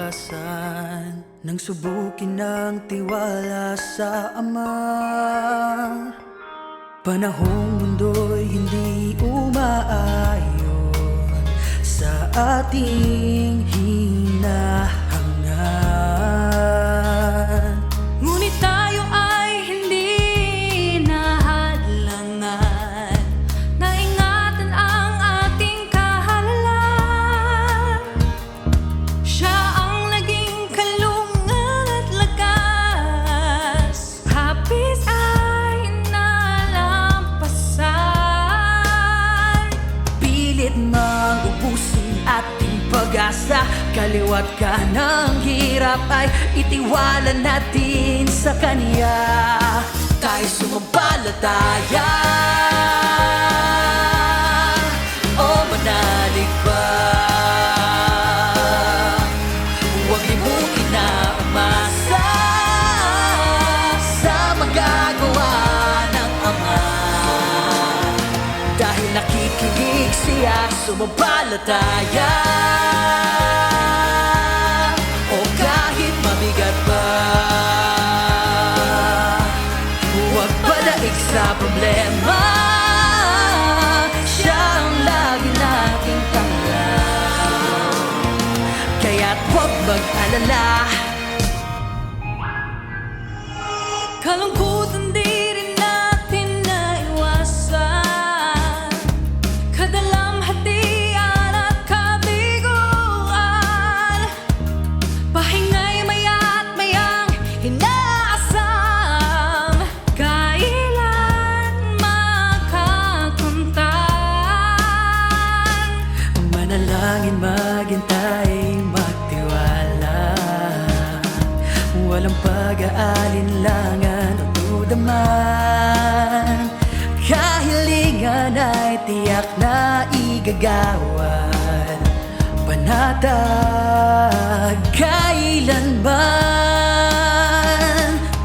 kinabukasan nang subukin ng tiwala sa Ama. Panahong mundo'y hindi umaayon sa ating hinahangan. Ngunit tayo ay hindi nahadlangan, naingatan ang ating kahalagahan. Siya ang naging kalungan at lakas, hapis ay nalampasan. Pilit mang ubusin ating pag-asa, kaliwat ka ng hirap ay itiwala natin sa Kanya. Tayo sumampalataya, o manalig pa. Huwag limutin na umasa sa magagawa ng Ama. Dahil nakikinig siya, sumampalataya. O kahit mabigat pa, huwag padaig sa problema. Siya ang lagi nating tanglaw, kaya't huwag mag-alala. Kalungkutan di rin natin naiwasan, kadalamhatian at kabiguan. Pahingay maya't mayang inaasam, kailan makakamtan. Manalangin, maghintay, magtiwala, walang pag-aalinlangan o duda man. Kahilingan ay tiyak na igagawan, panatag kailanman.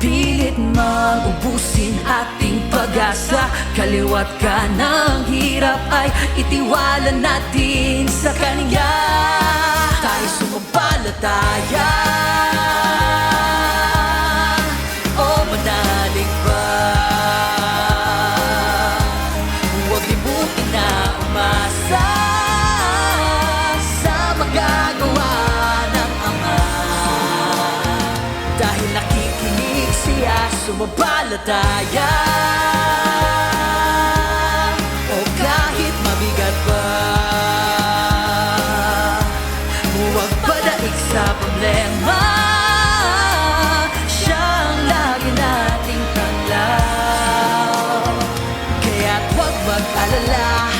Pilit mang ubusin ating pag-asa, kaliwat ka ng hirap ay itiwala natin sa Kanya. Tayo sumampalataya, o manalig pa. Huwag limutin na umasa sa magagawa ng Ama. Dahil nakikinig siya, sumampalataya. O kahit mabigat pa, huwag padaig sa problema. Siya ang lagi nating tanglaw, kaya't huwag mag-alala.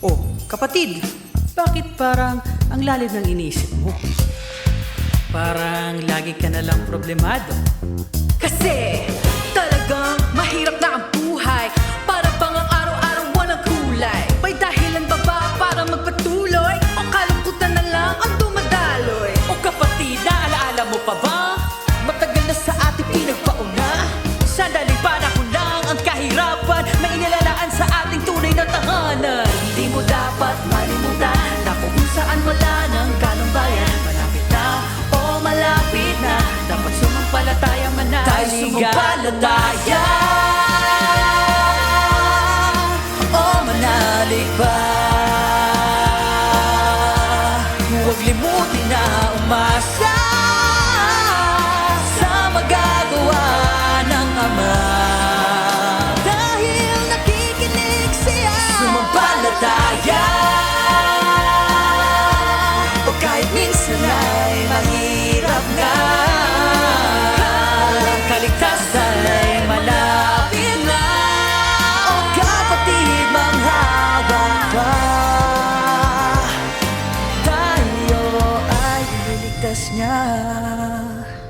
Oh, kapatid, bakit parang ang lalim ng iniisip mo? Parang lagi ka na lang problemado. Kasi talagang mahirap na ang buhay, para bang ang araw-araw walang kulay. May dahilan ba ba para magpatuloy, o kalungkutan na lang ang dumadaloy? O kapatid, naalaala mo pa ba? Matagal na sa ating pinagpauna, sandaling panahon lang ang kahirapan, may inilalaan sa ating tunay na tahanan. Hindi mo dapat malimutan na kung saan wala ng kalumbayan, malapit na o malapit na, dapat sumampalataya manaligan. Tayo sumampalataya, o manalig pa. Huwag limutin na umasa sa magagawa ng Ama. Dahil nakikinig siya, sumampalataya. O kahit minsan ay mahirap nga, ka.